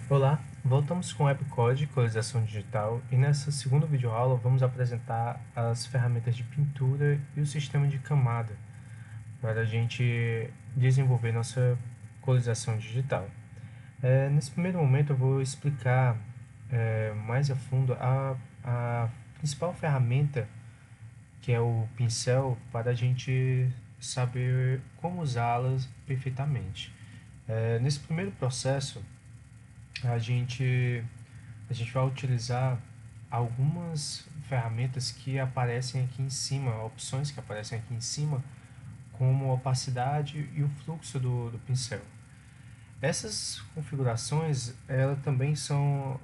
Olá, voltamos com o Webcode Equalização Digital e nessa segunda videoaula vamos apresentar as ferramentas de pintura e o sistema de camada para a gente desenvolver nossa equalização digital. Nesse primeiro momento eu vou explicar mais a fundo a principal ferramenta, que é o pincel, para a gente saber como usá-las perfeitamente. Nesse primeiro processo, a gente a gente vai utilizar algumas ferramentas que aparecem aqui em cima, opções que aparecem aqui em cima, como a opacidade e o fluxo do pincel. Essas configurações, elas também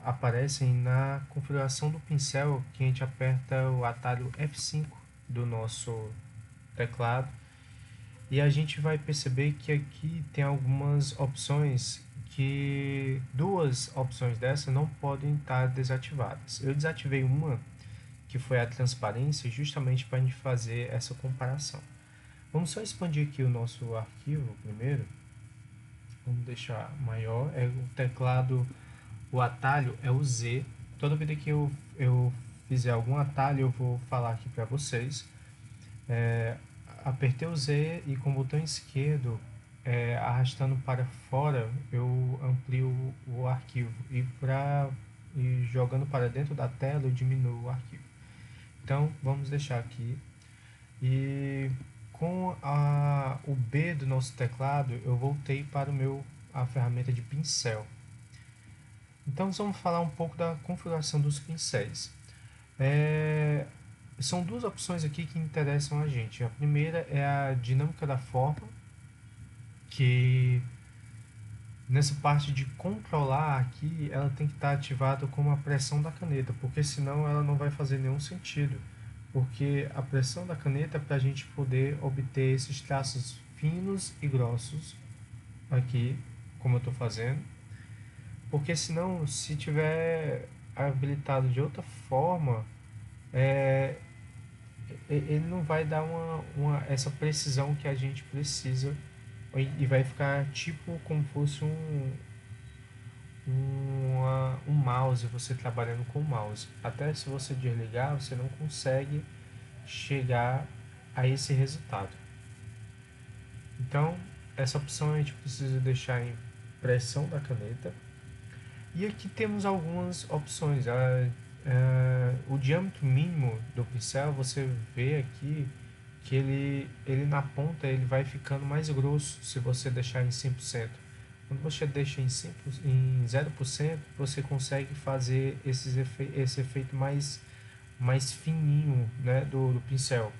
aparecem na configuração do pincel, que a gente aperta o atalho F5 do nosso teclado, e a gente vai perceber que aqui tem algumas opções, que duas opções dessa não podem estar desativadas. Eu desativei uma, que foi a transparência, justamente para a gente fazer essa comparação. Vamos só expandir aqui o nosso arquivo primeiro. Vamos deixar maior. O teclado, o atalho é o Z. Toda vez que eu fizer algum atalho, eu vou falar aqui para vocês. Apertei o Z e com o botão esquerdo, arrastando para fora, eu amplio o arquivo, e jogando para dentro da tela eu diminuo o arquivo. Então vamos deixar aqui, e com o B do nosso teclado eu voltei para a ferramenta de pincel. Então vamos falar um pouco da configuração dos pincéis. É, São duas opções aqui que interessam a gente. A primeira é a dinâmica da forma, que nessa parte de controlar aqui, ela tem que estar ativada como a pressão da caneta, porque senão ela não vai fazer nenhum sentido. Porque a pressão da caneta é para a gente poder obter esses traços finos e grossos aqui, como eu estou fazendo. Porque senão, se tiver habilitado de outra forma, é, ele não vai dar essa precisão que a gente precisa, e vai ficar tipo como fosse um mouse, você trabalhando com o mouse. Até se você desligar, você não consegue chegar a esse resultado. Então, essa opção a gente precisa deixar em pressão da caneta. E aqui temos algumas opções. O diâmetro mínimo do pincel, você vê aqui que ele na ponta ele vai ficando mais grosso se você deixar em 100%. Quando você deixa em 0%, você consegue fazer esse efeito mais fininho, né, do pincel.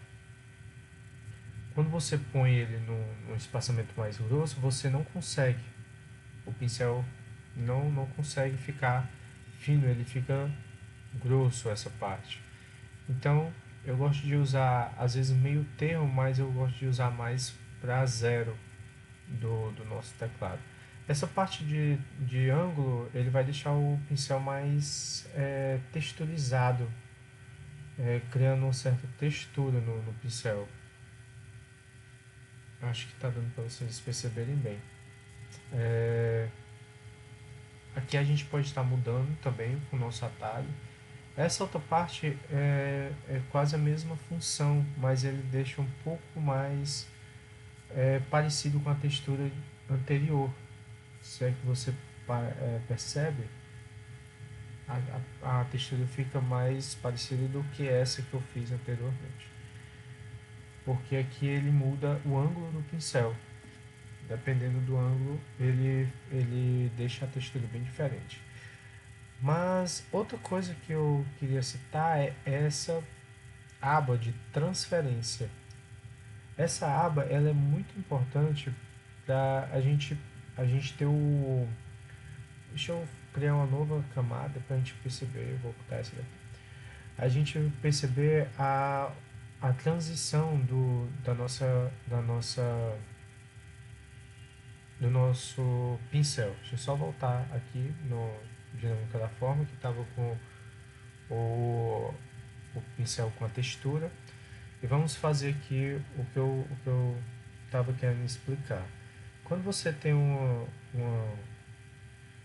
Quando você põe ele num espaçamento mais grosso, você não consegue. O pincel não consegue ficar fino, ele fica grosso essa parte. Então eu gosto de usar às vezes meio termo, mas eu gosto de usar mais para zero do nosso teclado. Essa parte de ângulo ele vai deixar o pincel mais texturizado, criando uma certa textura no pincel. Acho que está dando para vocês perceberem bem. Aqui a gente pode estar mudando também com o nosso atalho. Essa outra parte é quase a mesma função, mas ele deixa um pouco mais parecido com a textura anterior. Se é que você percebe, a textura fica mais parecida do que essa que eu fiz anteriormente. Porque aqui ele muda o ângulo do pincel. Dependendo do ângulo, ele deixa a textura bem diferente. Mas outra coisa que eu queria citar é essa aba de transferência. Essa aba ela é muito importante para a gente ter o. Deixa eu criar uma nova camada para a gente perceber. Vou botar essa daqui. A gente perceber a transição do nosso pincel. Deixa eu só voltar aqui no dinâmica da forma, que estava com o pincel com a textura, e vamos fazer aqui o que eu estava querendo explicar. Quando você tem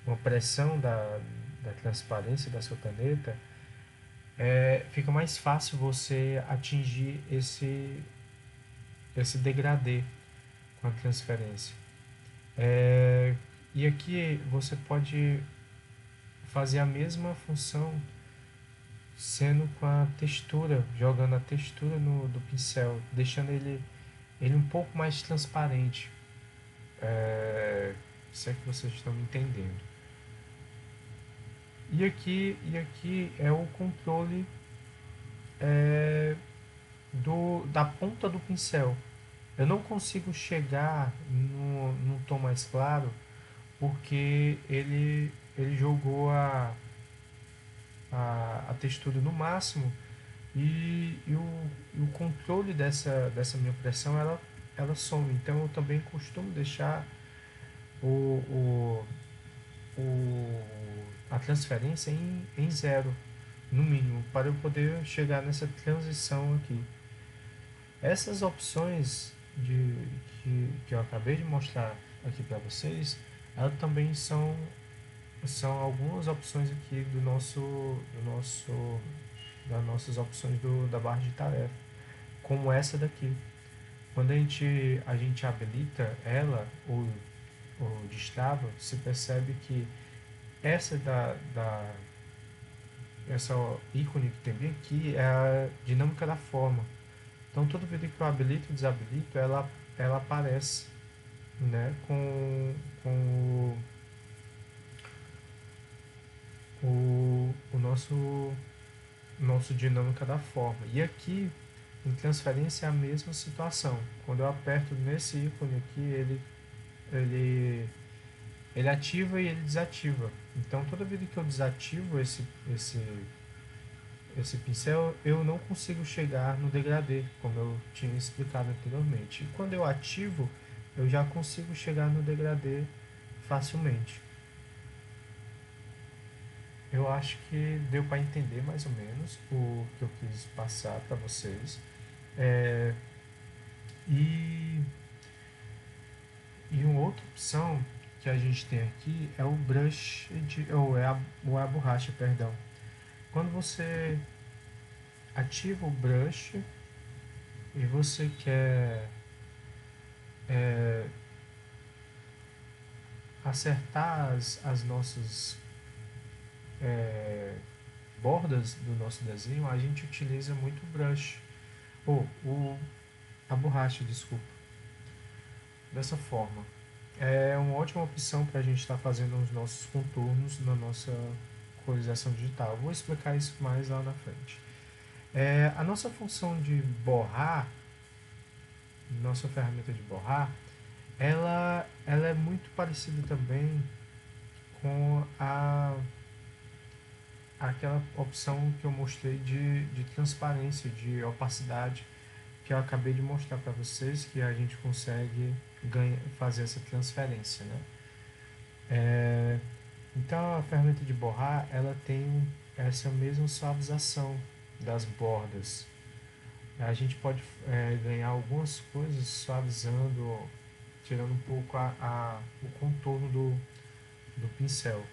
uma pressão da transparência da sua caneta, fica mais fácil você atingir esse degradê com a transferência. E aqui você pode fazer a mesma função sendo com a textura, jogando a textura do pincel, deixando ele um pouco mais transparente. Se é que vocês estão me entendendo. E aqui é o controle da ponta do pincel. Eu não consigo chegar no tom mais claro porque ele jogou a textura no máximo e o controle dessa minha pressão ela some. Então eu também costumo deixar o, o, a transferência em zero, no mínimo, para eu poder chegar nessa transição aqui. Essas opções que eu acabei de mostrar aqui para vocês, elas também são algumas opções aqui das nossas opções da barra de tarefa, como essa daqui. Quando a gente habilita ela ou destrava, se percebe que essa essa ícone que tem bem aqui é a dinâmica da forma. Então toda vez que eu habilito ou desabilito, ela aparece, né, com o nosso dinâmica da forma. E aqui em transferência é a mesma situação. Quando eu aperto nesse ícone aqui, ele ativa e ele desativa. Então toda vez que eu desativo esse pincel, eu não consigo chegar no degradê, como eu tinha explicado anteriormente. E quando eu ativo, eu já consigo chegar no degradê facilmente. Eu acho que deu para entender mais ou menos o que eu quis passar para vocês. É, e, e uma outra opção que a gente tem aqui é o brush, ou é a borracha, perdão. Quando você ativa o brush e você quer acertar as nossas bordas do nosso desenho, a gente utiliza muito o brush, a borracha, desculpa. Dessa forma, é uma ótima opção para a gente estar fazendo os nossos contornos na nossa colorização digital. Vou explicar isso mais lá na frente. A nossa função de borrar, nossa ferramenta de borrar, ela é muito parecida também com aquela opção que eu mostrei de transparência, de opacidade, que eu acabei de mostrar para vocês, que a gente consegue fazer essa transferência, né? Então a ferramenta de borrar ela tem essa mesma suavização das bordas. A gente pode ganhar algumas coisas suavizando, tirando um pouco o contorno do pincel.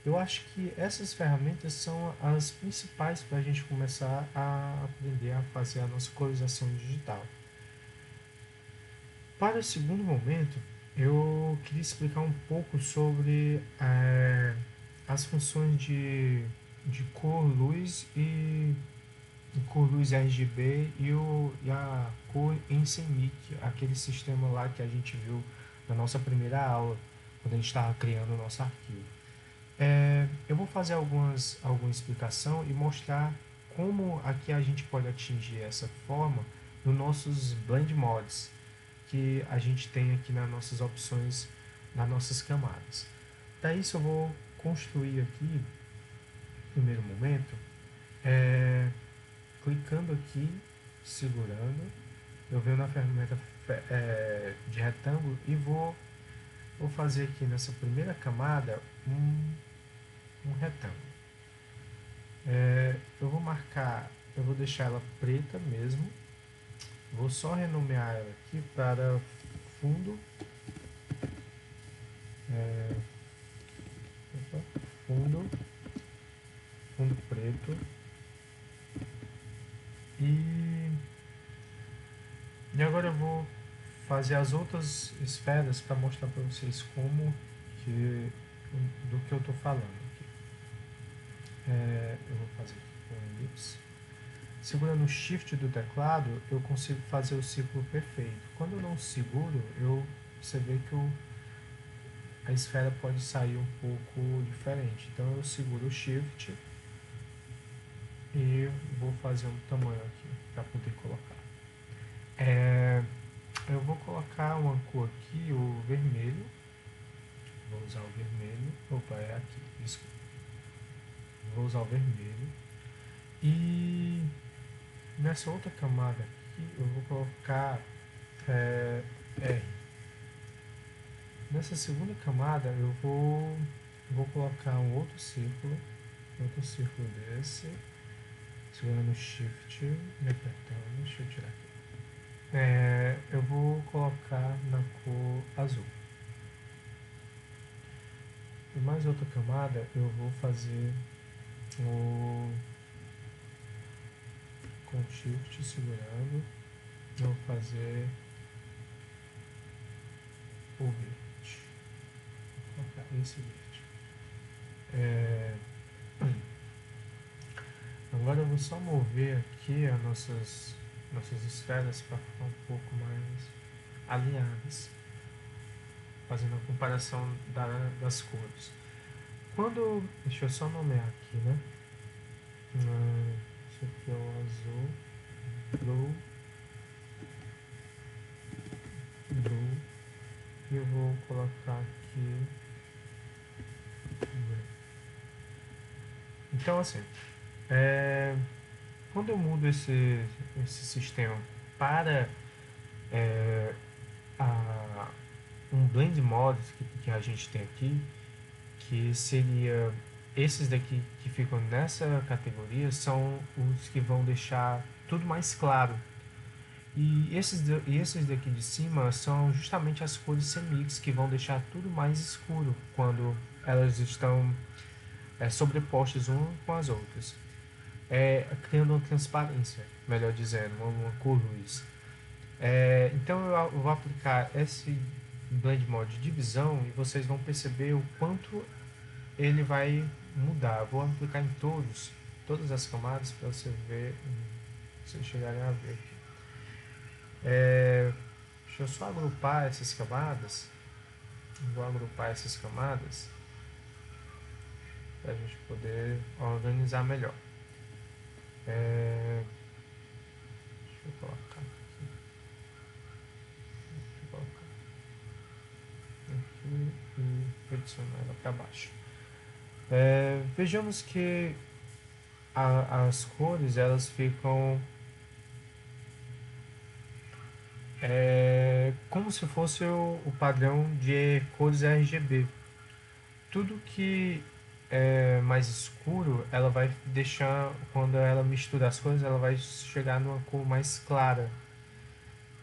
Eu acho que essas ferramentas são as principais para a gente começar a aprender a fazer a nossa colorização digital. Para o segundo momento, eu queria explicar um pouco sobre as funções de cor, luz e cor, luz RGB e a cor em CMYK, aquele sistema lá que a gente viu na nossa primeira aula, quando a gente estava criando o nosso arquivo. Eu vou fazer alguma explicação e mostrar como aqui a gente pode atingir essa forma nos nossos blend mods que a gente tem aqui nas nossas opções, nas nossas camadas. Para isso eu vou construir aqui, no primeiro momento, clicando aqui, segurando, eu venho na ferramenta de retângulo e vou fazer aqui nessa primeira camada um retângulo. Eu vou marcar, eu vou deixar ela preta mesmo, vou só renomear ela aqui para fundo, fundo, fundo preto e agora eu vou fazer as outras esferas para mostrar para vocês como que do que eu estou falando aqui. Eu vou fazer aqui com o elipse. Segurando o Shift do teclado, eu consigo fazer o círculo perfeito. Quando eu não seguro, você vê que a esfera pode sair um pouco diferente. Então eu seguro o Shift e vou fazer um tamanho aqui para poder colocar. Eu vou colocar uma cor aqui, o vermelho. Vou usar o vermelho. Opa, é aqui, desculpa. Vou usar o vermelho. E nessa outra camada aqui eu vou colocar R. Nessa segunda camada eu vou colocar um outro círculo desse, segurando o Shift e apertando. Deixa eu tirar aqui. Eu vou colocar na cor azul. E mais outra camada eu vou fazer com Shift segurando, eu vou fazer o verde. Vou colocar esse verde. Agora eu vou só mover aqui as nossas esferas para ficar um pouco mais alinhadas, fazendo a comparação das cores. Deixa eu só nomear aqui, né? Esse aqui é o azul, blue, e eu vou colocar aqui green. Então assim, quando eu mudo esse sistema para um blend mode que a gente tem aqui, que seria esses daqui que ficam nessa categoria, são os que vão deixar tudo mais claro. E esses daqui de cima são justamente as cores semix que vão deixar tudo mais escuro quando elas estão sobrepostas umas com as outras, criando uma transparência, melhor dizendo, uma cor luz. Então eu vou aplicar esse blend mode de divisão e vocês vão perceber o quanto ele vai mudar. Vou aplicar em todas as camadas para você ver, vocês chegarem a ver aqui. Deixa eu só agrupar essas camadas. Vou agrupar essas camadas para a gente poder organizar melhor. Deixa eu colocar aqui. Deixa eu colocar aqui e adicionar ela para baixo. Vejamos que as cores elas ficam como se fosse o padrão de cores RGB. Tudo que é mais escuro, ela vai deixar, quando ela mistura as cores, ela vai chegar numa cor mais clara.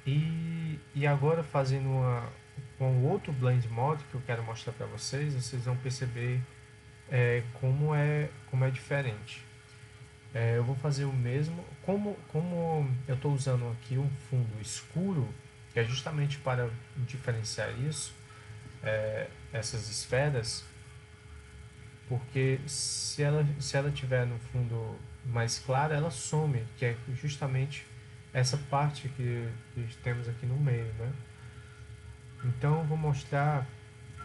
E agora fazendo com outro blend mode que eu quero mostrar para vocês, vocês vão perceber como é diferente. Eu vou fazer o mesmo, como eu estou usando aqui um fundo escuro, que é justamente para diferenciar isso, essas esferas, porque se ela tiver no fundo mais claro, ela some, que é justamente essa parte que temos aqui no meio, né? Então eu vou mostrar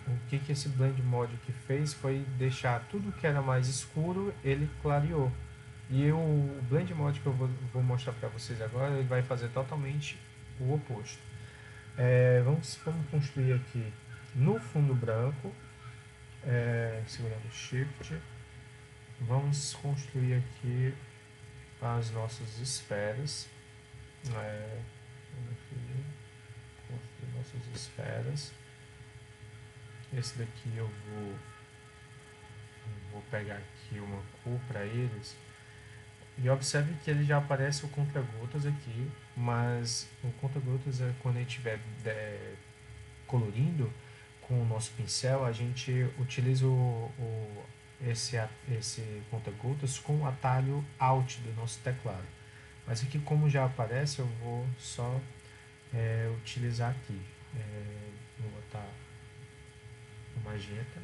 o que esse blend mode aqui fez, foi deixar tudo que era mais escuro, ele clareou. E o blend mode que eu vou mostrar para vocês agora, ele vai fazer totalmente o oposto. Vamos construir aqui no fundo branco, segurando Shift, vamos construir aqui as nossas esferas. Vamos aqui, construir nossas esferas. Esse daqui eu vou pegar aqui uma cor para eles. E observe que ele já aparece o contra-gotas aqui, mas o contra-gotas é quando a gente estiver colorindo com o nosso pincel, a gente utiliza esse conta-gotas com o atalho Alt do nosso teclado. Mas aqui, como já aparece, eu vou só utilizar aqui. Vou botar o magenta.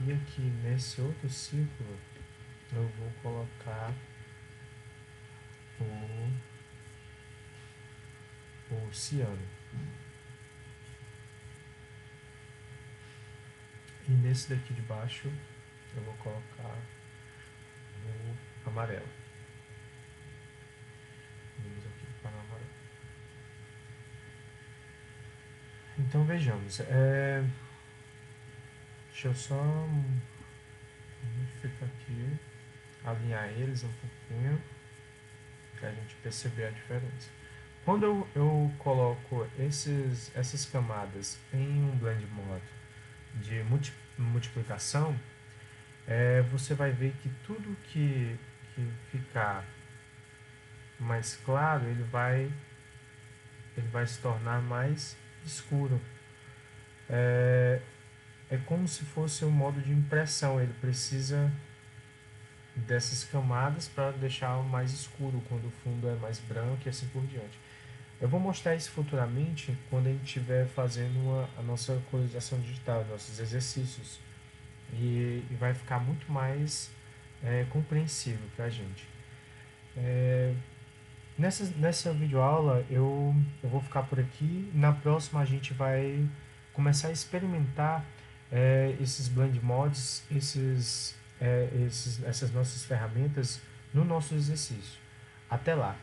E aqui nesse outro círculo, eu vou colocar o ciano. E nesse daqui de baixo, eu vou colocar o amarelo. Vamos aqui para o amarelo. Então vejamos. Deixa eu só modificar aqui, alinhar eles um pouquinho, para a gente perceber a diferença. Quando eu coloco essas camadas em um blend mode de multiplicação, você vai ver que tudo que ficar mais claro, ele vai se tornar mais escuro. É como se fosse um modo de impressão, ele precisa dessas camadas para deixar mais escuro quando o fundo é mais branco e assim por diante. Eu vou mostrar isso futuramente quando a gente estiver fazendo a nossa colorização digital, nossos exercícios, e vai ficar muito mais compreensível para a gente. Nessa videoaula eu vou ficar por aqui. Na próxima a gente vai começar a experimentar esses blend mods, essas nossas ferramentas no nosso exercício. Até lá!